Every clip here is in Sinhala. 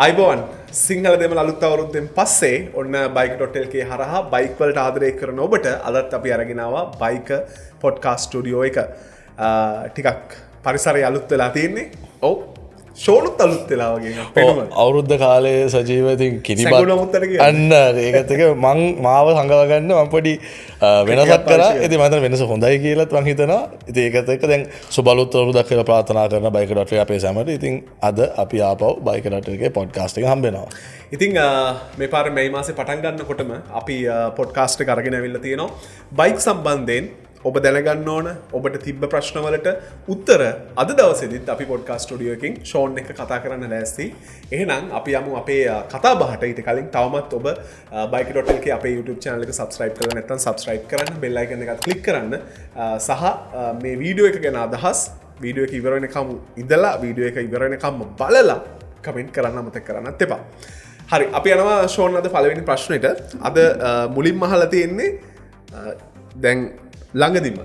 අයිබෝන් සිංහල දෙමළ අලුත් අවුරුද්දෙන් පස්සේ ඔන්න bike.lk හරහා බයික් වලට ආදරය කරන ඔබට අදත් අපි අරගෙන ආවා බයික පොඩ්කාස්ට් ස්ටුඩියෝ එක. ටිකක් පරිසරය අලුත් වෙලා තියෙන්නේ. ඔව් ෂෝනුත් අලුත් වෙලා වගේ පේනවා. අවුරුද්ද කාලේ සජීව ඉතින් කිරිබත් අන්න ඒකත් එක මං මාව සංගව ගන්න මම පොඩි වෙනසක් කරා. ඉතින් මම හිතන වෙනස හොඳයි කියලාත් මං හිතනවා. ඉතින් ඒකත් එක්ක දැන් සුබලුත් අවුරුද්දක් කියලා ප්‍රාර්ථනා කරන bike.lk අපේ සැමට. ඉතින් අද අපි ආපහු bike.lk පොඩ්කාස්ට් එක හම්බෙනවා. ඉතින් මේ පාර මේ මාසේ පටන් ගන්නකොටම අපි පොඩ්කාස්ට් එක අරගෙන ඇවිල්ලා තියෙනවා. බයික් සම්බන්ධයෙන් ඔබ දැනගන්න ඕන ඔබට තිබ්බ ප්‍රශ්නවලට උත්තර අද දවසේදීත් අපි පොඩ්කාස්ට් ස්ටුඩියෝ එකකින් ෂෝන් එක කතා කරන්න ලෑස්ති. එහෙනම් අපි යමු අපේ කතා බහට. ඊට කලින් තවමත් ඔබ bike.lk අපේ YouTube channel එක subscribe කරලා නැත්නම් subscribe කරන්න, bell icon එකත් click කරන්න. සහ මේ වීඩියෝ එක ගැන අදහස් වීඩියෝ එක ඉවර වෙනකම් ඉඳලා වීඩියෝ එක ඉවර වෙනකම් බලලා කමෙන්ට් කරන්න අමතක කරන්නත් එපා. හරි අපි යනවා ෂෝන් අද පළවෙනි ප්‍රශ්නෙට. අද මුලින්ම අහලා තියෙන්නේ දැන් ළඟදිම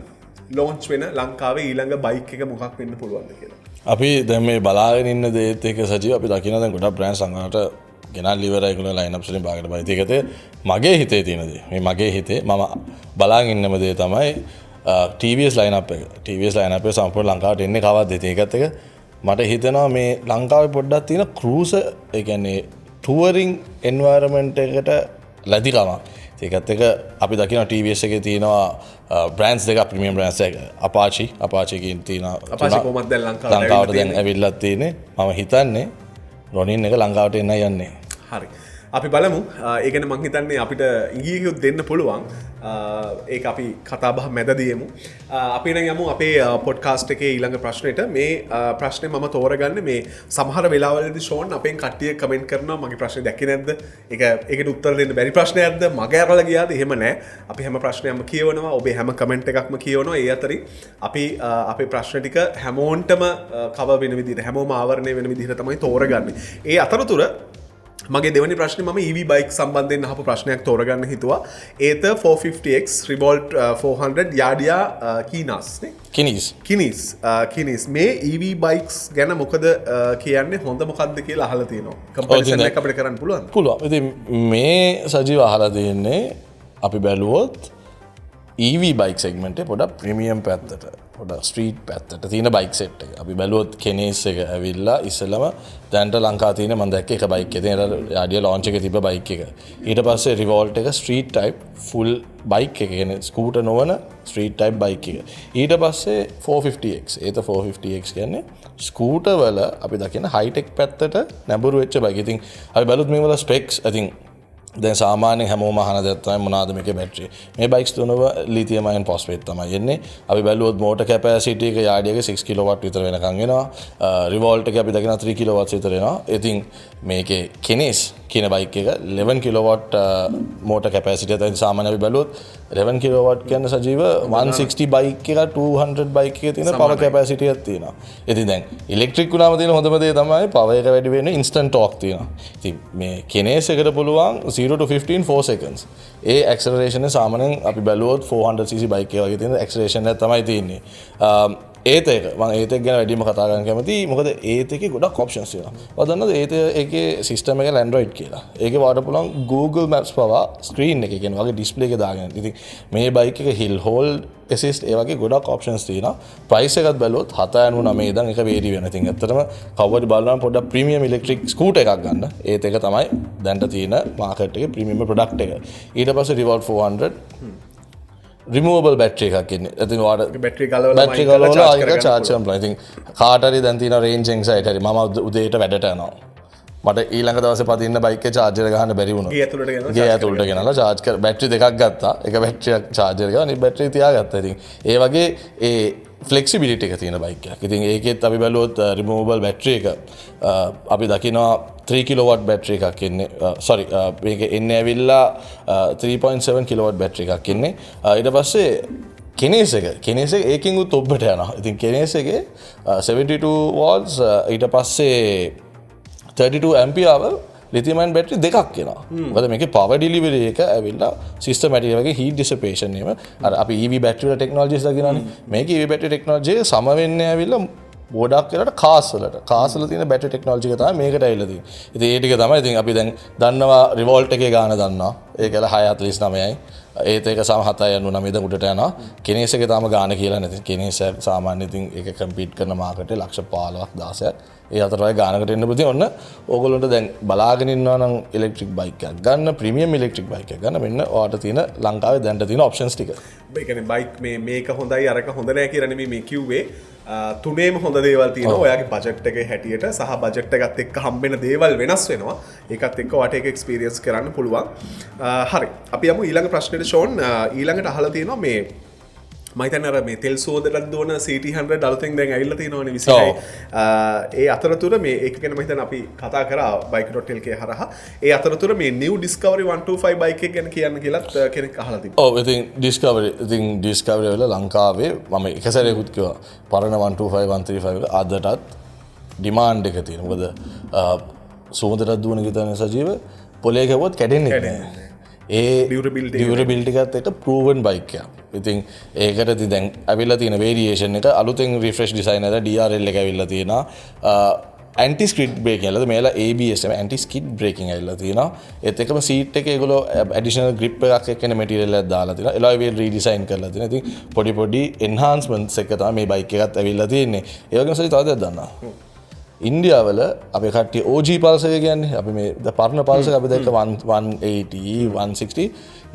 ලෝන්ච් වෙන ලංකාවේ ඊළඟ බයික් එක මොකක් වෙන්න පුළුවන්ද කියලා. අපි දැන් මේ බලාගෙන ඉන්න දේත් එක සජීව අපි දකින්න දැන් ගොඩක් බ්‍රෑන්ඩ් සංගාට ගෙනල් ඉවරයි කියලා ලයින්අප්ස් වලින් බාගට බයි. ඒකත් මගේ හිතේ තියෙන දේ. මේ මගේ හිතේ මම බලාගෙන ඉන්නම දේ තමයි TVS ලයින්අප් එක. TVS ලයින්අප් එක සම්පූර්ණ ලංකාවට එන්නේ කවද්ද? ඒකත් එක මට හිතෙනවා මේ ලංකාවේ පොඩ්ඩක් තියෙන ක්‍රූසර් ඒ කියන්නේ ටුවරින් එන්වයරන්මන්ට් එකට ලැබිකම. ඒකත් එක අපි දකිනවා TVS එකේ තියෙනවා බ්‍රෑන්ඩ්ස් දෙක ප්‍රීමියම් බ්‍රෑන්ඩ්ස් එක Apache එකකින් තියෙනවා Apache කොහොමද දැන් ලංකාවට දැන් ඇවිල්ලා තියෙන්නේ. මම හිතන්නේ රොනින් එක ලංකාවට එන්න යන්නේ. හරි අපි බලමු. ඒ කියන්නේ මං හිතන්නේ අපිට ඉංග්‍රීසියුත් දෙන්න පුළුවන්. ඒක අපි කතා බහ මැදදීමු. අපි නම් යමු අපේ පොඩ්කාස්ට් එකේ ඊළඟ ප්‍රශ්නෙට. මේ ප්‍රශ්නේ මම තෝරගන්නේ මේ සමහර වෙලාවලදී ෂෝන් අපෙන් කට්ටිය කමෙන්ට් කරනවා මගේ ප්‍රශ්නේ දැක්කේ නැද්ද? ඒකට උත්තර දෙන්න බැරි ප්‍රශ්නයක්ද? මගේ අරලා ගියාද? එහෙම නැහැ. අපි හැම ප්‍රශ්නයක්ම කියවනවා. ඔබේ හැම කමෙන්ට් එකක්ම කියවනවා. ඒ අතරින් අපි අපේ ප්‍රශ්න ටික හැමෝන්ටම කවර් වෙන විදිහට හැමෝම ආවරණය වෙන විදිහට තමයි තෝරගන්නේ. ඒ අතරතුර මගේ දෙවනි ප්‍රශ්නේ මම EV බයික් සම්බන්ධයෙන් අහපු ප්‍රශ්නයක් තෝරගන්න හිතුවා. ඒත 450X Revolt 400 Yadia Kinas නේ. කිනිස් මේ EV බයික්ස් ගැන මොකද කියන්නේ හොඳ මොකද්ද කියලා අහලා තියෙනවා. කම්පැරිසන් එකක් අපිට කරන්න පුළුවන්. පුළුවන්. ඉතින් මේ සජීව අහලා තියෙන්නේ අපි බැලුවොත් EV බයික් සෙග්මන්ට් එක පොඩක් ප්‍රීමියම් පැත්තට පොඩක් ස්ට්‍රීට් පැත්තට තියෙන බයික් සෙට් එක. අපි බැලුවොත් කෙනේස් එක ඇවිල්ලා ඉස්සෙල්ලම දැන්ට ලංකාවේ තියෙන මම දැක්ක එක බයික් එක. තියෙන යාඩියා ලොන්ච් එකේ තිබ්බ බයික් එක. ඊට පස්සේ Revolt එක ස්ට්‍රීට් ටයිප් ෆුල් බයික් එක. කියන්නේ ස්කූටර් නොවන ස්ට්‍රීට් ටයිප් බයික් එක. ඊට පස්සේ 450X. ඒත 450X කියන්නේ ස්කූටර් වල අපි දකින හයිටෙක් පැත්තට නැඹුරු වෙච්ච බයික්. ඉතින් අපි බැලුවොත් මේ වල ස්පෙක්ස් I think දැන් සාමාන්‍යයෙන් හැමෝම අහන දේ තමයි මොනවාද මේකේ බැටරි. මේ බයික්ස් තුනව ලිතියම් අයන් ෆොස්ෆේට් තමයි එන්නේ. අපි බැලුවොත් මෝටර් කැපැසිටි එක යාඩියගේ 6 කිලෝවොට් විතර වෙනකන් එනවා. රිවෝල්ට් එක අපි දකිනවා 3 කිලෝවොට්ස් විතර එනවා. ඉතින් මේකේ කෙනේස් කියන බයික් එක 11 කිලෝවොට් මෝටර් කැපැසිටි එක. සාමාන්‍යයෙන් අපි බැලුවොත් 11 කිලෝවොට් කියන්නේ සජීව 160 බයික් එක 200 බයික් එකේ තියෙන පවර් කැපැසිටි එකක් තියෙනවා. ඉතින් දැන් ඉලෙක්ට්‍රික් වුණාම තියෙන හොඳම දේ තමයි පවර් එක වැඩි වෙන්නේ ඉන්ස්ටන්ට් ටෝක් තියෙනවා. ඉතින් මේ කෙනේස් එකට පුළුවන් 0 to 15 4 seconds. ඒ acceleration එක සාමාන්‍යයෙන් අපි බැලුවොත් 400cc බයික් එක වගේ තියෙන acceleration එක තමයි තියෙන්නේ. ඒත් එක මම ඒත් එක ගැන වැඩිම කතා කරන්න කැමතියි. මොකද ඒත් එකේ ගොඩක් options තියෙනවා. ඔයාලා දන්නවද ඒත් එකේ system එක Android කියලා. ඒකේ වාට පුළුවන් Google Maps පවා screen එකේ කියන වගේ display එක දාගෙන. ඉතින් මේ බයික් එක hill hold assist ඒ වගේ ගොඩක් options තියෙනවා. price එකත් බැලුවොත් 799 ඉඳන් එක vary වෙනවා. ඉතින් ඇත්තටම කවුරුද බලනවා පොඩ්ඩක් premium electric scooter එකක් ගන්න. ඒත් එක තමයි දැන්ට තියෙන market එකේ premium product එක. ඊට පස්සේ Revolt 400 removable battery එකක් ඉන්නේ. ඉතින් ඔයාලට බැටරි ගලවලා ඒක charge කරන්න පුළුවන්. ඉතින් කාට හරි දැන් තියෙන range anxiety හරි මම උදේට වැඩට යනවා. මට ඊළඟ දවසේ පදින්න බයික් එකේ charger ගහන්න බැරි වුණා. ගේ ඇතුළට ගෙනලා charge කර බැටරි දෙකක් ගත්තා. එක බැටරියක් charger ගාව අනිත් බැටරිය තියාගත්තා. ඉතින් ඒ වගේ ඒ flexibility එක තියෙන බයික් එකක්. ඉතින් ඒකෙත් අපි බැලුවොත් removable battery එක අපි දකිනවා 3 kilowatt battery එකක් ඉන්නේ. sorry මේක එන්නේ ඇවිල්ලා 3.7 kilowatt battery එකක් ඉන්නේ. ඊට පස්සේ කෙනේස් එක ඒකින් උත් ඔබට යනවා. ඉතින් කෙනේස් එකේ 72 volts ඊට පස්සේ 32 ampere hour lithium ion battery දෙකක් එනවා. මොකද මේකේ power delivery එක ඇවිල්ලා systematic වගේ heat dissipation එක අර අපි EV battery වල technologies දකිනවනේ. මේකේ EV battery technology එක සම වෙන්නේ ඇවිල්ලා ගොඩක් වෙලාට කාස්වල තියෙන බැටරි ටෙක්නොලොජි එක තමයි මේකට ඇවිල්ලා තියෙන්නේ. ඉතින් ඒ ටික තමයි ඉතින් අපි දැන් දන්නවා රිවෝල්ට් එකේ ගාන දන්නවා. ඒකල 649යි. ඒත් ඒක සම 799 උඩට යනවා. කෙනේස් එකේ තාම ගාන කියලා නැති. කෙනේස් එක සාමාන්‍ය ඉතින් ඒක කම්පීට් කරන මාකට් එක ලක්ෂ 15ක් 16ක්. ඒ අතර වගේ ගානකට එන්න පුළුවන්. ඔන්න ඕගොල්ලන්ට දැන් බලාගෙන ඉන්නවා නම් ඉලෙක්ට්‍රික් බයික් එකක් ගන්න, ප්‍රීමියම් ඉලෙක්ට්‍රික් බයික් එකක් ගන්න. මෙන්න ඔයාලට තියෙන ලංකාවේ දැනට තියෙන ඔප්ෂන්ස් ටික. ඒ කියන්නේ බයික් මේක හොඳයි අරක හොඳ නැහැ කියලා නෙමෙයි මේ කිව්වේ. තුනේම හොඳ දේවල් තියෙනවා. ඔයාගේ බජට් එකේ හැටියට සහ බජට් එකත් එක්ක හම්බෙන දේවල් වෙනස් වෙනවා. ඒකත් එක්ක ඔයාට ඒක එක්ස්පීරියන්ස් කරන්න පුළුවන්. හරි. අපි යමු ඊළඟ ප්‍රශ්නෙට ෂෝන්. ඊළඟට අහලා තියෙනවා මේ මයිතන් අර මේ තෙල් සෝදලක් දුවන CT100 අලුතෙන් දැන් ඇවිල්ලා තියෙනවනේ 26. ඒ අතරතුර මේ ඒක ගැන මම හිතන්නේ අපි කතා කරා bike.lk හරහා. ඒ අතරතුර මේ new discovery 125 බයික් එක ගැන කියන්න කියලාත් කෙනෙක් අහලා තිබුණා. ඔව් ඉතින් discovery වල ලංකාවේ මම එක සැරේකුත් කිව්වා පරණ 125 135 එක අදටත් ඩිමාන්ඩ් එක තියෙනවා. මොකද සෝදලක් දුවන ගිතන සජීව පොලේ ගවුවොත් කැඩෙන්නේ නැහැ. ඒ ඩියුරබිලිටි එකත් එක ප්‍රූවන් බයික් එකක්. ඉතින් ඒකට ඉතින් දැන් අවිල්ලා තියෙන වේරියේෂන් එක අලුතෙන් රිෆ්‍රෙෂ් ඩිසයින් එක DRL එක අවිල්ලා තියෙනවා. ඇන්ටි ස්කිඩ් බ්‍රේකින් ඇවිල්ලා මේලා ABS එක ඇන්ටි ස්කිඩ් බ්‍රේකින් ඇවිල්ලා තියෙනවා. ඒත් එකම සීට් එකේ ඒගොල්ලෝ ඇඩිෂනල් ග්‍රිප් එකක් එක්කන මැටීරියල් එකක් දාලා තියෙනවා. එලොයි වීල් රීඩිසයින් කරලා තියෙනවා. ඉතින් පොඩි එන්හාන්ස්මන්ට්ස් එක තමයි මේ බයික් එකත් ඇවිල්ලා තියෙන්නේ. ඒ වගේම සජි තව දෙයක් දන්නවා. ඉන්දියාවල අපේ කට්ටිය OG පල්ස් එක කියන්නේ අපි මේ පරණ පල්ස් එක අපි දැක්ක 180 160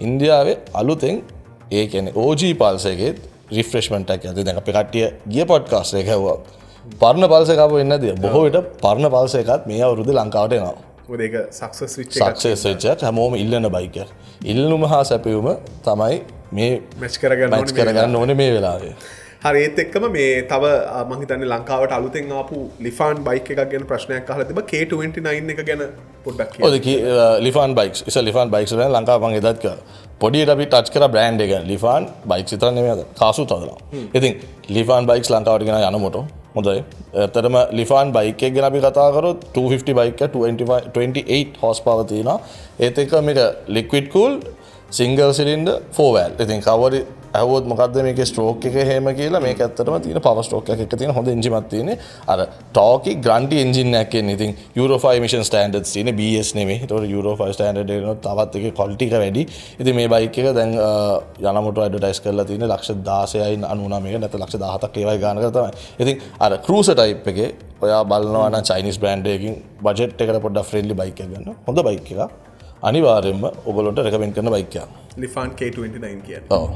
ඉන්දියාවේ අලුතෙන් ඒ කියන්නේ OG පල්ස් එකේ රිෆ්‍රෙෂ්මන්ට් එකක් යද්දී දැන් අපේ කට්ටිය ගිය පොඩ්කාස්ට් එක ඇහුවා පරණ පල්ස් එක ආපහු එන්නේ නැද්ද බොහෝ විට පරණ පල්ස් එකත් මේ අවුරුද්දේ ලංකාවට එනවා මොකද ඒක සක්සස් වෙච්ච එකක් සක්සස් වෙච්ච එකක් හැමෝම ඉල්ලන බයික් එක ඉල්ලුම හා සැපයුම තමයි මේ මැච් කරගන්න ඕනේ මේ වෙලාවේ හරි ඒත් එක්කම මේ තව මම හිතන්නේ ලංකාවට අලුතෙන් ආපු ලිෆාන් බයික් එකක් ගැන ප්‍රශ්නයක් අහලා තිබ්බා K29 එක ගැන පොඩ්ඩක් කියන්න. ඔව් ලිෆාන් බයික්ස් ඉතින් ලිෆාන් බයික්ස් වල ලංකාව මම එදත් කිව්වා. පොඩියට අපි ටච් කරා බ්‍රෑන්ඩ් එක ලිෆාන් බයික්ස් විතර නෙමෙයි අද කාසුත් හදනවා. ඉතින් ලිෆාන් බයික්ස් ලංකාවට ගෙන යන මොටෝ හොඳයි. ඇත්තටම ලිෆාන් බයික් එක ගැන අපි කතා කරොත් 250 බයික් එක 28 හෝස් පවර් තියෙනවා. ඒත් එක්ක මේක ලික්විඩ් කූල්ඩ් සිංගල් සිලින්ඩර් 4 වැල්. ඉතින් කවරි ඇහුවොත් මොකද්ද මේකේ ස්ට්‍රෝක් එක එහෙම කියලා මේක ඇත්තටම තියෙන පවර් ස්ට්‍රෝක් එකක් එක තියෙන හොඳ එන්ජින් එකක් තියෙන්නේ. අර ටෝකි ග්‍රන්ටි එන්ජින් එකක් කියන්නේ. ඉතින් Euro 5 emission standards තියෙන BS නෙමෙයි. ඒතකොට Euro 5 standard එකනොත් තවත් එකේ quality එක වැඩි. ඉතින් මේ බයික් එක දැන් යනමොට ඇඩ්වර්ටයිස් කරලා තියෙන්නේ ලක්ෂ 16යි 99 නැත්නම් ලක්ෂ 17ක් ඒ වගේ ගානකට තමයි. ඉතින් අර cruiser type එකේ ඔයා බලනවා නම් Chinese brand එකකින් budget එකට පොඩ්ඩක් friendly bike එකක් ගන්න. හොඳ bike එකක්. අනිවාර්යෙන්ම ඔයගොල්ලන්ට රෙකමෙන්ඩ් කරන බයික් එකක්. ලිෆාන් K29 කියන්නේ. ඔව්.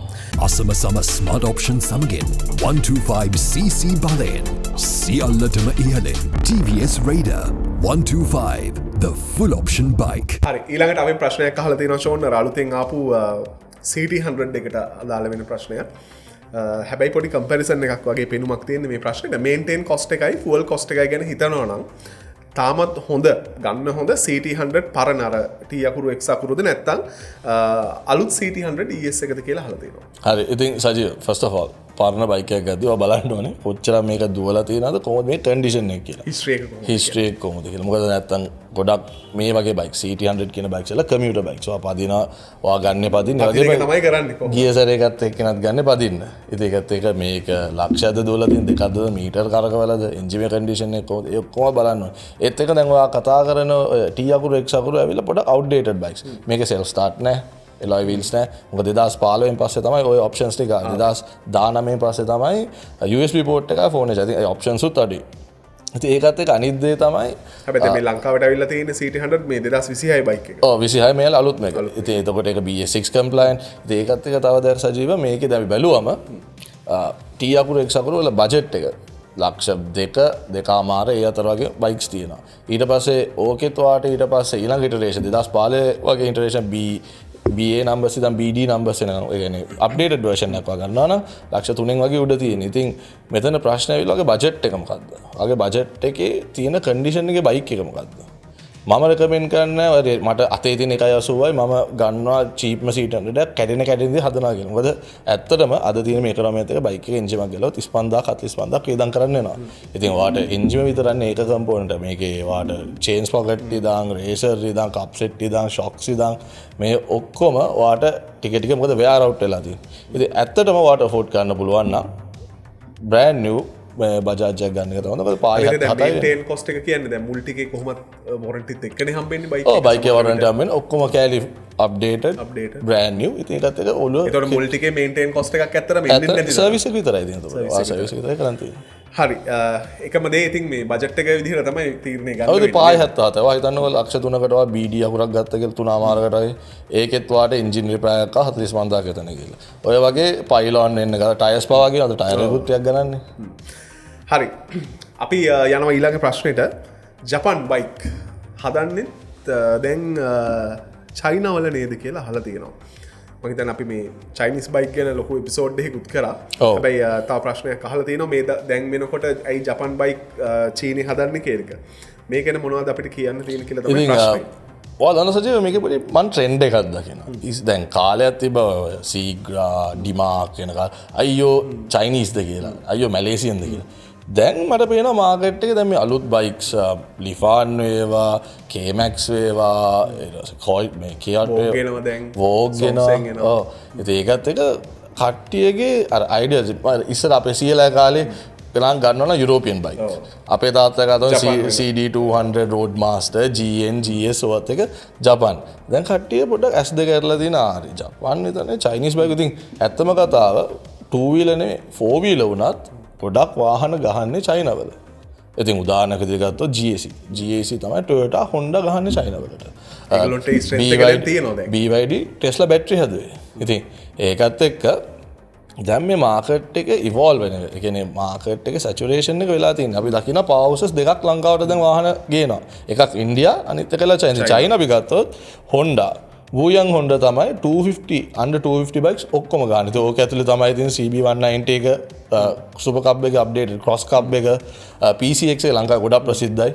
අසම සම ස්මාර්ට් ඔප්ෂන් සමගින් 125cc බලයෙන් සියල්ලටම ඉහළින් TVS Raider 125 the full option bike. හරි ඊළඟට අපි ප්‍රශ්නයක් අහලා තියෙනවා ෂෝන් අලුතෙන් ආපු CT100 එකට අදාළ වෙන ප්‍රශ්නයක්. හැබැයි පොඩි කම්පැරිසන් එකක් වගේ පෙනුමක් තියෙන මේ ප්‍රශ්නෙට මේන්ටේන් කොස්ට් එකයි ෆුවල් කොස්ට් එකයි ගැන හිතනවා නම් තාමත් හොඳ ගන්න හොඳ CT100 පරණ අර T අකුරු X අකුරුද නැත්නම් අලුත් CT100 ES එකද කියලා අහලා තියෙනවා. හරි ඉතින් සජීව first of all පරණ බයික් එකක් ගද්දී ඔයා බලන්න ඕනේ කොච්චර මේක දුවලා තියෙනවද කොහොමද මේ කන්ඩිෂන් එක කියලා. හිස්ටරි එක කොහොමද කියලා. මොකද නැත්තම් ගොඩක් මේ වගේ බයික් CT100 කියන බයික්ස් වල කමියුටර් බයික්ස්. ඔයා පදිනවා ඔයා ගන්න පදින්න වගේ තමයි කරන්නේ කොහොමද? ගියසර එකත් එක්කනත් ගන්න පදින්න. ඉතින් ඒකත් එක මේක ලක්ෂයද දුවලා තියෙන දෙකක්ද මීටර් කරකවලද එන්ජින් කන්ඩිෂන් එක කොහොමද ඒ ඔක්කොම බලන්න ඕනේ. ඒත් එක දැන් ඔයා කතා කරන T අකුරු X අකුරු ඇවිල්ලා පොඩක් අවුට්ඩේටඩ් බයික්ස්. මේක සෙල්ෆ් ස්ටාර්ට් නැහැ. එලොයි වීල්ස් නැහැ. මොකද 2015 පස්සේ තමයි ওই ඔප්ෂන්ස් ටික 2019 පස්සේ තමයි USB පෝට් එක ෆෝන් එක. ඉතින් ඒ ඔප්ෂන්ස් උත් අඩුයි. ඉතින් ඒකත් එක්ක අනිත් දේ තමයි හැබැයි මේ ලංකාවට ඇවිල්ලා තියෙන CT100 මේ 2026 බයික් එක. ඔව් 26 මේල අලුත් මේක. ඉතින් එතකොට ඒක BS6 compliant. ඉතින් ඒකත් එක්ක තව දෙයක් සජීව මේකේ දැන් අපි බැලුවම T අකුරු X අකුරු වල බජට් එක ලක්ෂ 2.5 ඒ අතර වගේ බයික්ස් තියෙනවා. ඊට පස්සේ ඕකෙත් වාට ඊට පස්සේ ඊළඟ ඉටරේෂන් 2015 වගේ ඉටරේෂන් BA numbers ඉතින් BD numbers එනවා. ඒ කියන්නේ අප්ඩේටඩ් version එකක් ගන්නවා නම් ලක්ෂ 3න් වගේ උඩ තියෙන. ඉතින් මෙතන ප්‍රශ්නේ ඇවිල්ලා වගේ බජට් එක මොකද්ද? වගේ බජට් එකේ තියෙන කන්ඩිෂන් එකේ බයික් එක මොකද්ද? මම රෙකමෙන්ඩ් කරන්නේ මට අතේ තියෙන 180යි මම ගන්නවා චීප්ම CT100 එකක් කැඩෙන හදනවා කියලා. මොකද ඇත්තටම අද තියෙන මේ ක්‍රමයට එක බයික් එකේ එන්ජින් එකක් ගලව 35000 45000ක් වේදම් කරන්න වෙනවා. ඉතින් වාට එන්ජින් විතරන්නේ ඒක කම්පොනන්ට් මේකේ වාට චේන් ස්පොකට් ඉදාන් රේසර් ඉදාන් කප් සෙට් ඉදාන් ෂොක්ස් ඉදාන් මේ ඔක්කොම වාට ටික මොකද වෙයාර් අවුට් වෙලා තියෙන්නේ. ඉතින් ඇත්තටම වාට අෆෝඩ් කරන්න පුළුවන් නම් brand new බජාජයක් ගන්න එක තමයි. මොකද පායි 7යි. මේන්ටේන් කොස්ට් එක කියන්නේ දැන් මුල් ටිකේ කොහොමත් වොරන්ටිත් එක්කනේ හම්බෙන්නේ බයික් ඔව් බයික් එකේ වොරන්ටි හම්බෙන්නේ ඔක්කොම කෑලි අප්ඩේටඩ් brand new. ඉතින් ඒකත් එක ඔළුව ඒතකොට මුල් ටිකේ මේන්ටේන් කොස්ට් එකක් ඇත්තටම එන්නේ නැති සර්විස් එක විතරයි ඉතින් එතකොට. සර්විස් එක විතරයි කරන් තියෙන්නේ. හරි එකම දේ ඉතින් මේ බජට් එක විදිහට තමයි තීරණය ගන්න ඔව් පායි 77. ඔයා හිතන්නකෝ ලක්ෂ 3කට ඔයා BD අකුරක් ගත්ත කියලා 3මාරකට වගේ. ඒකෙත් වාට එන්ජින් රිපෙයාර් එකක් 45000ක් එතන කියලා. ඔය වගේ පයිලොන් එන්න ගාලා ටයර්ස් පවා කියලා අද ටයර් එකකුත් ටිකක් ගණන්නේ. හරි අපි යනවා ඊළඟ ප්‍රශ්නෙට. ජපන් බයික් හදන්නෙත් දැන් චයිනාවල නේද කියලා අහලා තියෙනවා. මම හිතන්නේ අපි මේ චයිනීස් බයික් ගැන ලොකු එපිසෝඩ් එකකුත් කරා. හැබැයි තව ප්‍රශ්නයක් අහලා තියෙනවා මේ දැන් වෙනකොට ඇයි ජපන් බයික් චීනේ හදන්නේ කියන එක. මේක ගැන මොනවද අපිට කියන්න තියෙන කියලා තමයි ප්‍රශ්නේ. ඔයාලා දන්න සජීව මේකේ පොඩි මන් ට්‍රෙන්ඩ් එකක් දකිනවා. දැන් කාලයක් තිබ්බ සීග්‍රා ඩිමාක් කියන අයියෝ චයිනීස්ද කියලා. අයියෝ මැලේසියන්ද කියලා. දැන් මට පේනවා මාකට් එකේ දැන් මේ අලුත් බයික්ස් ලිෆාන් වේවා K-Max වේවා කොයි මේ Kiat වේවා දැන් Vogue ගෙනවා. ඔව් ඉතින් ඒකත් එක කට්ටියගේ අර අයිඩියාස් ඉස්සර අපේ සීලා කාලේ ගණන් ගන්නවා නම් යුරෝපියන් බයික්ස්. අපේ තාත්තා ගත්තා CD200 Roadmaster GN GS ඔවත් එක ජපන්. දැන් කට්ටිය පොඩ්ඩක් S2 කරලා දින ආරි ජපන් විතරනේ චයිනීස් බයික්. ඉතින් ඇත්තම කතාව 2 wheeler නෙමෙයි 4 wheeler වුණත් ගොඩක් වාහන ගහන්නේ චයිනාවල. ඉතින් උදාහරණයක් විදිහට ගත්තොත් GAC තමයි Toyota Honda ගහන්නේ චයිනාවලට. ඒගොල්ලන්ට ඒ ස්ට්‍රෙන්ත් එක දැන් තියෙනවා දැන්. BYD Tesla බැටරි හදුවේ. ඉතින් ඒකත් එක්ක දැන් මේ මාකට් එක ඉවෝල්ව් වෙන එක. ඒ කියන්නේ මාකට් එකේ සැචුරේෂන් එක වෙලා තියෙනවා. අපි දකින්න පවර් හවුසස් දෙකක් ලංකාවට දැන් වාහන ගේනවා. එකක් ඉන්දියා අනිත් එකලා චයිනා. චයිනා අපි ගත්තොත් Honda වූයන් හොන්ඩ තමයි 250 under 250 බයික්ස් ඔක්කොම ගන්න. ඒක ඕක ඇතුලේ තමයි ඉතින් CB190 එක සුපර් කප් එක අප්ඩේටඩ් ක්‍රොස් කප් එක PCX එක ලංකාවේ ගොඩක් ප්‍රසිද්ධයි.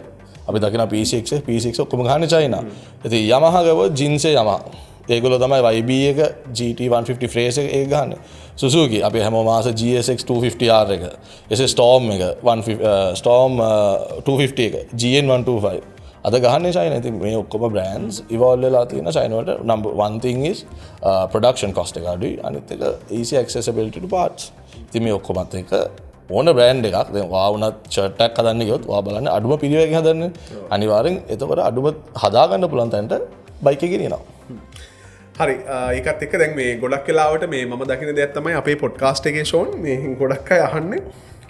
අපි දකින PCX ඔක්කොම ගන්න චයිනා. ඉතින් Yamaha ගව ජින්සේ Yamaha. ඒගොල්ලෝ තමයි YB එක GT150 ෆ්‍රේස් එක ගන්න. Suzuki අපි හැමෝම ආස GSX 250R එක. එසේ Storm එක 150 Storm 250 එක GN125 අද ගහන්නේ චයිනා. ඉතින් මේ ඔක්කොම බ්‍රෑන්ඩ්ස් ඉවෝල්ව් වෙලා තියෙන චයිනා වලට. number one thing is production cost එක අඩුයි. අනිත් එක easy accessibility to parts. ඉතින් මේ ඔක්කොමත් එක ඕන බ්‍රෑන්ඩ් එකක්. දැන් වා වුණත් ෂර්ට් එකක් හදන්න ගියොත් වා බලන්න අඩුම පිළිවෙලකින් හදන්නේ. අනිවාර්යෙන් එතකොට අඩුම හදා ගන්න පුළුවන් තැනට බයික් එක ගෙනියනවා. හරි ඒකත් එක්ක දැන් මේ ගොඩක් වෙලාවට මේ මම දකින දෙයක් තමයි අපේ පොඩ්කාස්ට් එකේ ෂෝන් මේ ගොඩක් අය අහන්නේ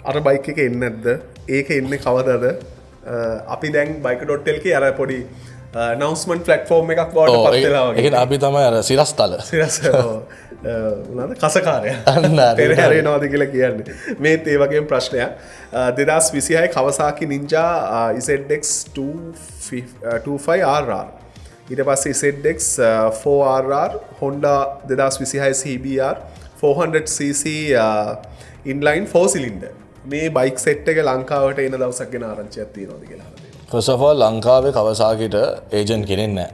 අර බයික් එක එන්නේ නැද්ද? ඒක එන්නේ කවදද? අපි දැන් bike.lk අර පොඩි announcement platform එකක් බවට පත් වෙලා වගේ. ඒක අපි තමයි අර සිරස්තල. මොනවාද කසකාරයා. පෙරහැරේනවාද කියලා කියන්නේ. මේත් ඒ වගේම ප්‍රශ්නයක්. 2026 Kawasaki Ninja ZX 225RR. ඊට පස්සේ ZX 4RR Honda 2026 CBR 400cc inline 4 cylinder. මේ බයික් සෙට් එක ලංකාවට එන දවසක් ගැන ආරංචියක් තියෙනවද කියලා අහලා තියෙනවා. First of all ලංකාවේ Kawasakiට ඒජන්ට් කෙනෙක් නැහැ.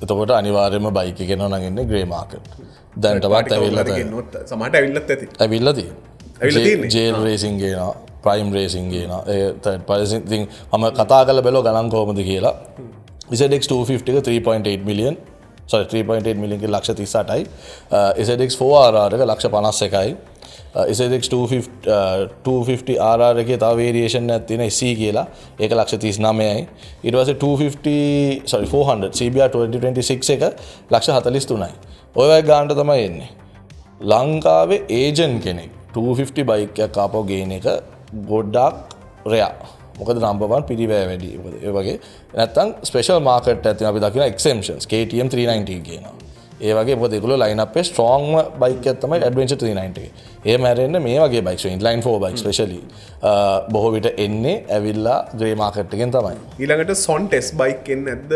එතකොට අනිවාර්යයෙන්ම බයික් එක ගෙනව නම් ඉන්නේ ග්‍රේ මාකට්. දැන් තවත් ඇවිල්ලා තියෙනවා. සමහරට ඇවිල්ලත් ඇති. ඇවිල්ලා තියෙනවා. ජේල් රේසින් ගේනවා, ප්‍රයිම් රේසින් ගේනවා. ඒ තර්ඩ් පාර්ටි ඉතින් මම කතා කරලා බැලුවා ගණන් කොහොමද කියලා. ZX 250 එක 3.8 million. sorry 3.8 million के ලක්ෂ 38යි. ZX 4RR එක ලක්ෂ 51යි. ZX 250RR එකේ තව වේරියේෂන් එකක් තියෙනවා SC කියලා. ඒක ලක්ෂ 39යි. ඊට පස්සේ 400 CBR 2026 එක ලක්ෂ 43යි. ඔය වගේ ගානට තමයි එන්නේ. ලංකාවේ ඒජන්ට් කෙනෙක් 250 බයික් එකක් ආපහු ගේන එක ගොඩක් රෙයා. මොකද නම්බර් 1 පිරිවැය වැඩි. ඒ වගේ නැත්තම් ස්පෙෂල් මාකට් එකක් තියෙනවා. අපි දකින එක්සෙම්පෂන්ස් KTM 390 කියනවා. ඒ වගේ මොකද ඒගොල්ලෝ ලයින් අප් එකේ ස්ට්‍රෝංම බයික් එකක් තමයි ඇඩ්වෙන්චර් 390 එක. ඒ මැරෙන්නේ මේ වගේ බයික්ස් ඉන්ලයින් 4 බයික් ස්පෙෂලි බොහෝ විට එන්නේ ඇවිල්ලා ග්‍රේ මාකට් එකෙන් තමයි. ඊළඟට සොන්ටෙස් බයික් එන්නේ නැද්ද?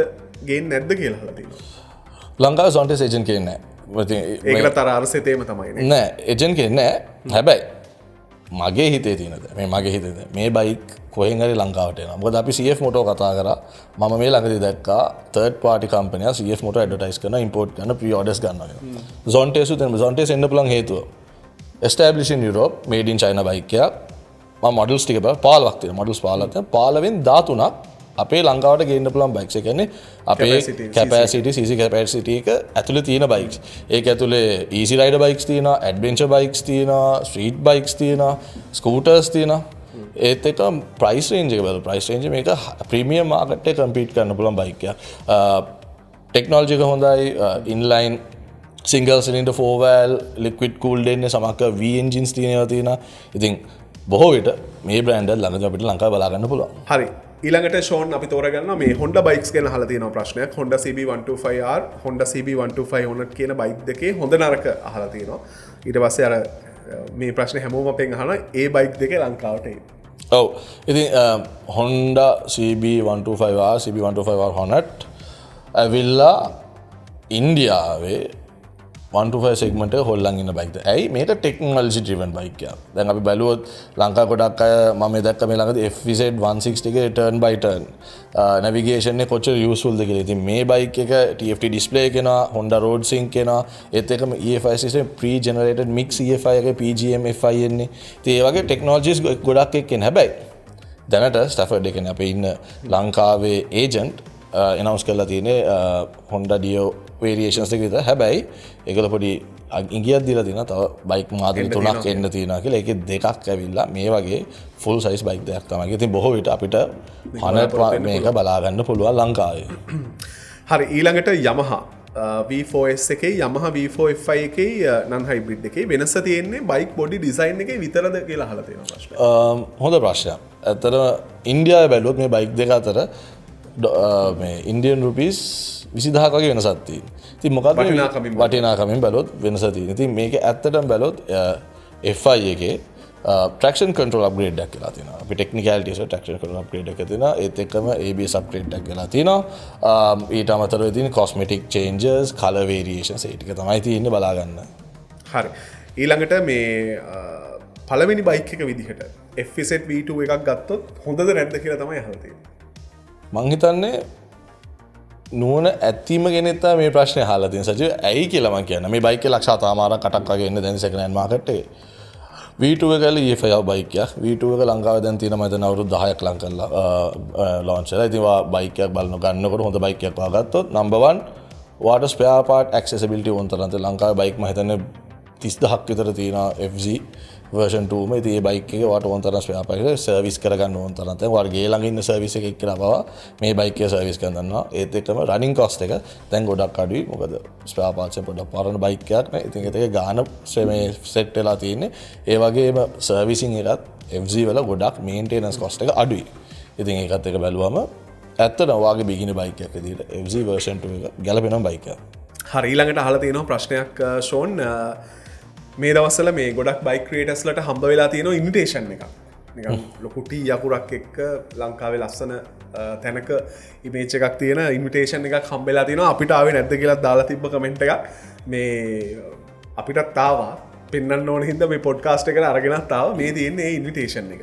ගේන්නේ නැද්ද කියලා අහලා තියෙනවා. ලංකාවේ සොන්ටෙස් ඒජන්ට් කෙනෙක් නැහැ. ඒකට තර අරසෙතේම තමයි නේ. නෑ ඒජන්ට් කෙනෙක් නැහැ. හැබැයි මගේ හිතේ තියෙනද මගේ හිතේ මේ බයික් කොහෙන් හරි ලංකාවට එනවා. මොකද අපි CF Motor කතා කරා. මම මේ ළඟදී දැක්කා third party company CF Motor advertise කරන import කරන pre orders ගන්නවා කියලා. Zontes උදෙන් Zontes එන්න පුළුවන් හේතුව established in Europe made in China bike එකක්. මම models ටික බලලා 15ක් තියෙනවා. models 15ක් තියෙනවා. 15න් 13ක් අපේ ලංකාවට ගේන්න පුළුවන් බයික්ස්. ඒ කියන්නේ අපේ capacity CC capacity එක ඇතුලේ තියෙන බයික්ස්. ඒක ඇතුලේ easy rider බයික්ස් තියෙනවා, adventure බයික්ස් තියෙනවා, street බයික්ස් තියෙනවා, scooters තියෙනවා. ඒත් එක ප්‍රයිස් රේන්ජ් එක බලලා ප්‍රයිස් රේන්ජ් මේක ප්‍රීමියම් මාකට් එකේ කම්පීට් කරන්න පුළුවන් බයික් එකක්. ටෙක්නොලොජි එක හොඳයි, inline single cylinder 4 valve liquid cooled එන්නේ සමහරක V එන්ජින්ස් තියෙනවා. ඉතින් බොහෝ විට මේ බ්‍රෑන්ඩ් එක ළඟදී අපිට ලංකාවේ බලා ගන්න පුළුවන්. හරි. ඊළඟට ෂෝන් අපි තෝරගන්නවා මේ Honda bikes ගැන අහලා තියෙනවා ප්‍රශ්නයක්. Honda CB125R, Honda CB125 Honda කියන බයික් දෙකේ හොඳ නරක අහලා තියෙනවා. ඊට පස්සේ අර මේ ප්‍රශ්නේ හැමෝම අපෙන් අහනවා ඒ බයික් දෙකේ ලංකාවට එන්නේ. ඔව්. ඉතින් Honda CB125R, CB125R Hornet ඇවිල්ලා ඉන්දියාවේ 125 සෙග්මන්ට් එක හොල්ලන් ඉන්න බයික්ද. ඇයි මේක ටෙක්නොලොජි ඩ්‍රිවන් බයික් එකක්. දැන් අපි බැලුවොත් ලංකාව ගොඩක් අය මම මේ දැක්ක මේ ළඟදී FZ 160 එකේ turn by turn navigation එක කොච්චර useful ද කියලා. ඉතින් මේ බයික් එක TFT display එක එනවා, Honda Road Sync එනවා. ඒත් එකම EFI system pre generated mix EFI එකේ PGM FI එන්නේ. ඉතින් ඒ වගේ ටෙක්නොලොජිස් ගොඩක් එක්ක එන හැබැයි දැනට ස්ටැෆර්ඩ් එකේ අපි ඉන්න ලංකාවේ ඒජන්ට් announce කරලා තියෙන්නේ Honda Dio variations එක විතර. හැබැයි ඒකල පොඩි ඉංගියක් දීලා තියෙනවා තව බයික් මාදල් 3ක් එන්න තියෙනවා කියලා. ඒකේ දෙකක් ඇවිල්ලා මේ වගේ full size බයික් දෙකක් තමයි. ඉතින් බොහෝ විට අපිට 100 මේක බලා ගන්න පුළුවන් ලංකාවේ. හරි. ඊළඟට Yamaha V4S එකේ Yamaha V4 Fi එකේ non hybrid එකේ වෙනස තියෙන්නේ බයික් බොඩි ඩිසයින් එකේ විතරද කියලා අහලා තියෙනවා ප්‍රශ්න. හොඳ ප්‍රශ්නයක්. ඇත්තටම ඉන්දියාවේ බැලුවොත් මේ බයික් දෙක අතර මේ ඉන්දියන් රුපීස් 20000ක් වගේ වෙනසක් තියෙනවා. ඉතින් මොකක්ද වටිනාකමින් බැලුවොත් වෙනස තියෙනවා. ඉතින් මේක ඇත්තටම බැලුවොත් FI එකේ traction control upgrade එකක් කියලා තියෙනවා. අපි technicalities වල traction control upgrade එකක් තියෙනවා. ඒත් එක්කම ABS upgrade එකක් කියලා තියෙනවා. ඊට අමතරව තියෙන cosmetic changes, color variations ඒ ටික තමයි තියෙන්නේ බලා ගන්න. හරි. ඊළඟට මේ පළවෙනි බයික් එක විදිහට FZ V2 එකක් ගත්තොත් හොඳද නැද්ද කියලා තමයි අහලා තියෙන්නේ. මං හිතන්නේ නුවණ ඇතිම කෙනෙක් තමයි මේ ප්‍රශ්නේ අහලා තියෙන සජීව. ඇයි කියලා මං කියන්නේ. මේ බයික් එක ලක්ෂ 7මාරක් 8ක් වගේ එන්නේ දැන් සෙකන්ඩ් හෑන්ඩ් මාකට් එකේ. V2 එක EFI බයික් එකක්. V2 එක ලංකාවේ දැන් තියෙනවා මම දැන් අවුරුදු 10ක් ලං කරලා ලොන්ච් වෙලා. ඉතින් බයික් එකක් ගන්නකොට හොඳ බයික් එකක් වාගත්තොත් number 1 water spare part accessibility වුණත් ලංකාවේ බයික් මම හිතන්නේ 30000ක් විතර තියෙනවා FZ version 2 මේ ඉතින් මේ බයික් එකේ වාට ඕන තරම් ස්පෙයා පාර්ට් එක සර්විස් කරගන්න ඕන තරම් දැන් ඔයාලා ගේ ළඟ ඉන්න සර්විස් එකක් කියලා පවා මේ බයික් එක සර්විස් කරන්න ගන්නවා. ඒත් එක්කම රනින් කොස්ට් එක දැන් ගොඩක් අඩුයි. මොකද ස්පෙයා පාර්ට්ස් එක පොඩ්ඩක් පරණ බයික් එකක් නේ. ඉතින් ඒක ගාන මේ සෙට් වෙලා තියෙන්නේ. ඒ වගේම සර්විසින් එකත් FZ වල ගොඩක් මේන්ටේනන්ස් කොස්ට් එක අඩුයි. ඉතින් ඒකත් එක බැලුවම ඇත්තටම ඔයාගේ බිගිනර් බයික් එකක් විදිහට FZ version 2 එක ගැලපෙන බයික් එකක්. හරි. ඊළඟට අහලා තියෙනවා ප්‍රශ්නයක් ෂෝන් මේ දවස්වල මේ ගොඩක් බයික් ක්‍රියේටර්ස්ලට හම්බ වෙලා තියෙනවා ඉන්විටේෂන් එකක්. නිකන් ලොකු ටී යකුරක් එක්ක ලංකාවේ ලස්සන තැනක ඉමේජ් එකක් තියෙන ඉන්විටේෂන් එකක් හම්බ වෙලා තියෙනවා. අපිට ආවේ නැද්ද කියලා දාලා තිබ්බ කමෙන්ට් එකක්. මේ අපිටත් ආවා. පෙන්වන්න ඕන හින්දා මේ පොඩ්කාස්ට් එකට අරගෙනත් ආවා. මේ තියෙන්නේ ඒ ඉන්විටේෂන් එක.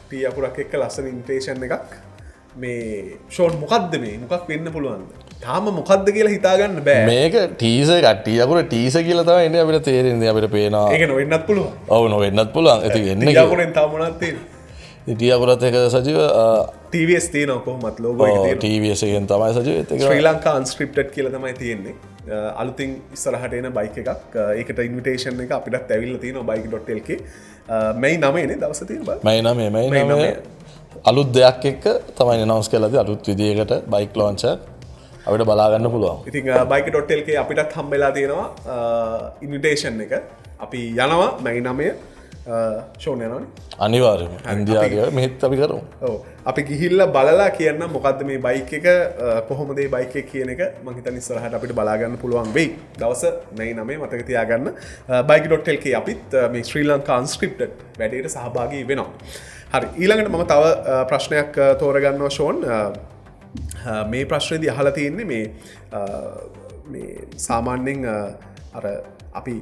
ටී යකුරක් එක්ක ලස්සන ඉන්විටේෂන් එකක්. මේ ෂෝන් මොකක්ද මේ? මොකක් වෙන්න පුළුවන්ද? තාම මොකක්ද කියලා හිතාගන්න බෑ. මේක ටීසර් කට්ටිය යකුර ටීසර් කියලා තමයි එන්නේ අපිට තේරෙන්නේ. අපිට පේනවා. ඒක නොවෙන්නත් පුළුවන්. ඔව් නොවෙන්නත් පුළුවන්. ඉතින් එන්නේ ටී යකුරෙන් තව මොනවද තියෙන්නේ? ටී යකුරත් එක සජීව TVS තියෙනවා කොහොමත් ලෝගෝ එක තියෙනවා. TVS එකෙන් තමයි සජීව ඒක. ශ්‍රී ලංකා unscripted කියලා තමයි තියෙන්නේ. අලුතින් ඉස්සරහට එන බයික් එකක්. ඒකට ඉන්විටේෂන් එක අපිටත් ඇවිල්ලා තියෙනවා bike.lk. මැයි 9 නේ දවස් තියෙන බා. මැයි 9 අලුත් දෙයක් එක්ක තමයි announce කරලා තියෙන්නේ. අලුත් විදියකට bike launch එකක් අපිට බලා ගන්න පුළුවන්. ඉතින් bike.lk අපිටත් හම්බෙලා තියෙනවා ඉන්විටේෂන් එක. අපි යනවා මැයි 9 ෂෝන් යනවනේ. අනිවාර්යයෙන්ම. ඉන්දියාවේ මෙහෙත් අපි කරමු. ඔව්. අපි ගිහිල්ලා බලලා කියන්න මොකද්ද මේ බයික් එක කොහොමද මේ බයික් එක කියන එක මම හිතන්නේ ඉස්සරහට අපිට බලා ගන්න පුළුවන් වෙයි. දවස් මැයි 9 මතක තියාගන්න. bike.lk අපිත් මේ ශ්‍රී ලංකා unscripted වැඩේට සහභාගී වෙනවා. හරි. ඊළඟට මම තව ප්‍රශ්නයක් තෝරගන්නවා ෂෝන්. මේ ප්‍රශ්නේදී අහලා තියෙන්නේ මේ සාමාන්‍යයෙන් අර අපි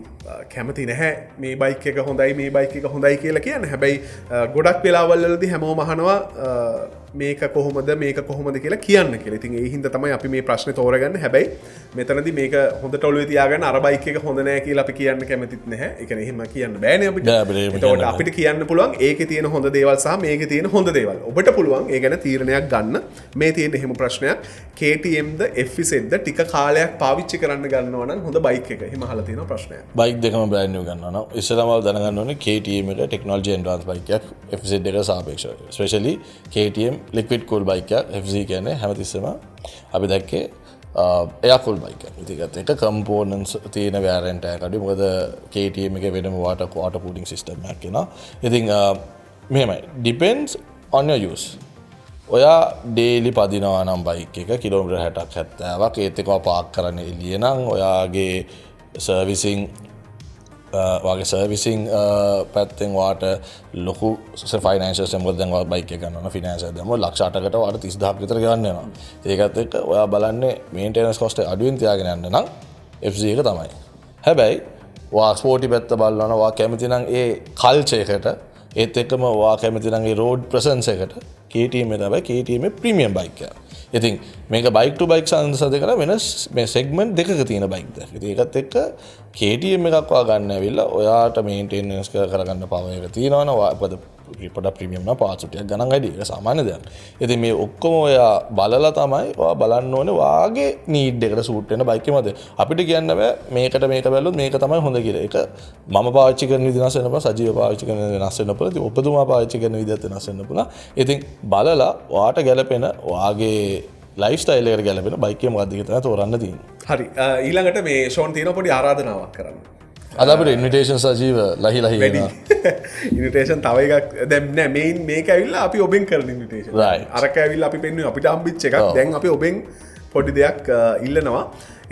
කැමති නැහැ මේ බයික් එක හොඳයි මේ බයික් එක හොඳයි කියලා කියන්නේ. හැබැයි ගොඩක් වෙලාවල් වලදී හැමෝම අහනවා මේක කොහොමද කියලා කියන්න කියලා. ඉතින් ඒ හින්දා තමයි අපි මේ ප්‍රශ්නේ තෝරගන්නේ. හැබැයි මෙතනදී මේක හොඳට ඔළුවේ තියාගන්න අර බයික් එක හොඳ නෑ කියලා අපි කියන්න කැමතිත් නැහැ. ඒ කියන්නේ එහෙම කියන්න බෑනේ අපිට. ඒකට අපිට කියන්න පුළුවන් ඒකේ තියෙන හොඳ දේවල් සහ මේකේ තියෙන හොඳ දේවල්. ඔබට පුළුවන් ඒ ගැන තීරණයක් ගන්න. මේ තියෙන එහෙම ප්‍රශ්නයක් KTMද FZද ටික කාලයක් පාවිච්චි කරන්න ගන්නවා නම් හොඳ බයික් එක. එහෙම අහලා තියෙන ප්‍රශ්නයක්. බයික් දෙකම බ්‍රෑන්ඩ් නිව් ගන්නවා නම් ඉස්සෙල්ලාම දැනගන්න ඕනේ KTM එක ටෙක්නොලොජි එන්ඩ්‍රාන්ස් බයික් එකක් FZ එකට සාපේක්ෂව. Specially KTM liquid cool bike එකක්. FZ කියන්නේ හැමතිස්සෙම අපි දැක්කේ එයා කූල් බයික් එකක්. ඉතින් ඒක කම්පෝනන්ට්ස් තියෙන වැරෙන්ට් එකක් අඩුයි. මොකද KTM එකේ වෙනම water cooling system එකක් එනවා. ඉතින් මෙහෙමයි depends on your use. ඔයා ඩේලි පදිනවා නම් බයික් එක කිලෝමීටර් 60ක් 70ක් ඒත් එකව පාක් කරන්න එළිය නම් ඔයාගේ සර්විසිං පැත්තෙන් වාට ලොකු ෆයිනන්ෂල් සම්බන්ධ දැන් බයික් එක ගන්නවා ෆිනන්ෂල් දැම්ම ලක්ෂ 8කට වාට 30000ක් විතර ගන්න වෙනවා. ඒකත් එක්ක ඔයා බලන්නේ මේන්ටෙනන්ස් කොස්ට් එක අඩුවෙන් තියාගෙන යන්න නම් FZ එක තමයි. හැබැයි ඔයා ස්පෝර්ටි පැත්ත බලනවා නම් ඔයා කැමති නම් ඒ කල්චර් එකට ඒත් එක්කම ඔයා කැමති නම් ඒ රෝඩ් ප්‍රසන්ස් එකට KTM එක තමයි KTM ප්‍රීමියම් බයික් එක. ඉතින් මේක බයික් ටු බයික් සංසද කරලා වෙනස් මේ සෙග්මන්ට් දෙකක තියෙන බයික් දෙක. ඉතින් ඒකත් එක්ක KTM එකක් වා ගන්න ඇවිල්ලා ඔයාට මේන්ටෙනන්ස් කරගන්න පවර් එක තියෙනවනේ ඔයා පොඩ ප්‍රීමියම් නම් පාර්ට්ස් ටිකක් ගණන් වැඩි. ඒක සාමාන්‍ය දෙයක්. ඉතින් මේ ඔක්කොම ඔයා බලලා තමයි ඔයා බලන්න ඕනේ වාගේ නීඩ් එකට සූට් වෙන බයික් එක මත. අපිට කියන්න බෑ මේකට මේක බැලුවොත් මේක තමයි හොඳ කියලා. ඒක මම පාවිච්චි කරන විදිහ වෙනස් වෙනවා. සජීව පාවිච්චි කරන විදිහ වෙනස් වෙනවා. ඉතින් ඔබතුමා පාවිච්චි කරන විදිහත් වෙනස් වෙන්න පුළුවන්. ඉතින් බලලා ඔයාට ගැලපෙන ඔයාගේ ලයිෆ් ස්ටයිල් එකට ගැලපෙන බයික් එක මොකක්ද කියලා තමයි තෝරන්න තියෙන්නේ. හරි. ඊළඟට මේ ෂෝන් තියෙන පොඩි ආරාධනාවක් කරන්න. අද අපිට ඉන්විටේෂන් සජීව ලහි වෙනවා. ඉන්විටේෂන් තව එකක් දැන් නෑ මේක ඇවිල්ලා අපි ඔබෙන් කරන ඉන්විටේෂන්. අරක ඇවිල්ලා අපි පෙන්නුවේ අපිට හම්බෙච්ච එකක්. දැන් අපි ඔබෙන් පොඩි දෙයක් ඉල්ලනවා.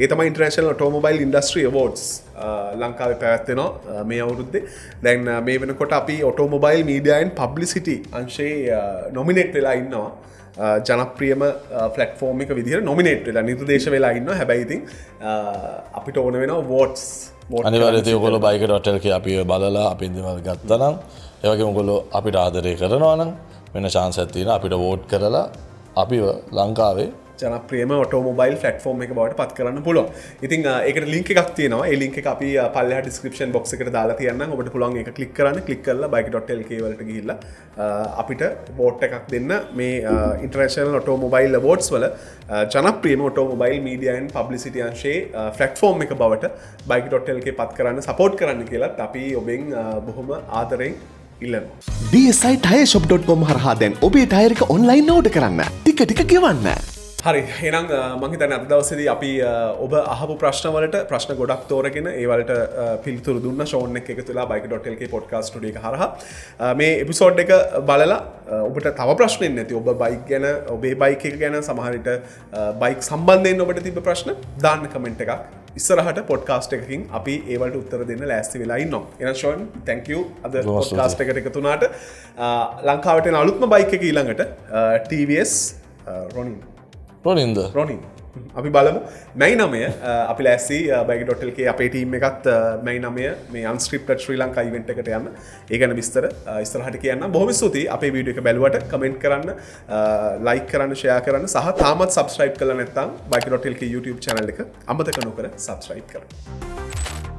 ඒ තමයි ඉන්ටර්නැෂනල් ඔටෝමොබයිල් ඉන්ඩස්ට්‍රි අවෝඩ්ස් ලංකාවේ පැවැත්වෙනවා මේ අවුරුද්දේ. දැන් මේ වෙනකොට අපි ඔටෝමොබයිල් මීඩියා ඇන්ඩ් පබ්ලිසිටි අංශයේ නොමිනේට් වෙලා ඉන්නවා. ජනප්‍රියම ෆ්ලට්ෆෝර්ම් එක විදිහට නොමිනේට් වෙලා නිර්දේශ වෙලා ඉන්නවා. හැබැයි ඉතින් අපිට ඕන වෙනවා වෝට්ස්. අනිවාර්යයෙන් ඔයගොල්ලෝ bike.lk අපි බලලා අපින් දේවල් ගත්තා නම් ඒ වගේම ඔයගොල්ලෝ අපිට ආදරය කරනවා නම් වෙන chance එකක් තියෙනවා අපිට වෝට් කරලා අපිව ලංකාවේ ජනප්‍රියම ඔටෝමොබයිල් ෆ්ලට්ෆෝර්ම් එක බවට පත් කරන්න පුළුවන්. ඉතින් ඒකට ලින්ක් එකක් තියෙනවා. ඒ ලින්ක් එක අපි පල්ලෙහා ඩිස්ක්‍රිප්ෂන් බොක්ස් එකට දාලා තියන්නම්. ඔබට පුළුවන් ඒක ක්ලික් කරන්න. ක්ලික් කරලා bike.lk වලට ගිහිල්ලා අපිට වෝට් එකක් දෙන්න මේ ඉන්ටර්නැෂනල් ඔටෝමොබයිල් අවෝඩ්ස් වල ජනප්‍රියම ඔටෝමොබයිල් මීඩියා ඇන්ඩ් පබ්ලිසිටි අංශයේ ෆ්ලට්ෆෝර්ම් එක බවට bike.lk පත් කරන්න සපෝට් කරන්න කියලාත් අපි ඔබෙන් බොහොම ආදරෙන් ඉල්ලනවා. DSI Tyreshop.com හරහා දැන් ඔබේ ටයර් එක ඔන්ලයින් ඕඩර් කරන්න. ටික ගෙවන්න. හරි එහෙනම් මම හිතන්නේ අද දවසේදී අපි ඔබ අහපු ප්‍රශ්න ගොඩක් තෝරගෙන ඒවලට පිළිතුරු දුන්න ෂෝන් එක එකතු වෙලා bike.lk පොඩ්කාස්ට් ස්ටුඩියෝ එක හරහා මේ එපිසෝඩ් එක බලලා ඔබට තව ප්‍රශ්න නැති ඔබ බයික් ගැන ඔබේ බයික් එක ගැන සමහර විට බයික් සම්බන්ධයෙන් ඔබට තිබ්බ ප්‍රශ්න දාන්න කමෙන්ට් එකක් ඉස්සරහට පොඩ්කාස්ට් එකකින් අපි ඒවලට උත්තර දෙන්න ලෑස්ති වෙලා ඉන්නවා. එහෙනම් ෂෝන් thank you අද පොඩ්කාස්ට් එකට එකතු වුණාට ලංකාවට එන අලුත්ම බයික් එක ඊළඟට TVS රොනින් අපි බලමු මැයි 9 අපි ලෑස්ති bike.lk අපේ ටීම් එකත් මැයි 9 මේ unscripted ශ්‍රී ලංකා ඉවෙන්ට් එකට යන්න. ඒ ගැන විස්තර ඉස්සරහට කියන්න. බොහොම ස්තුතියි අපේ වීඩියෝ එක බැලුවට කමෙන්ට් කරන්න, ලයික් කරන්න, ෂෙයා කරන්න සහ තාමත් subscribe කරලා නැත්නම් bike.lk YouTube channel එක අමතක නොකර subscribe කරන්න.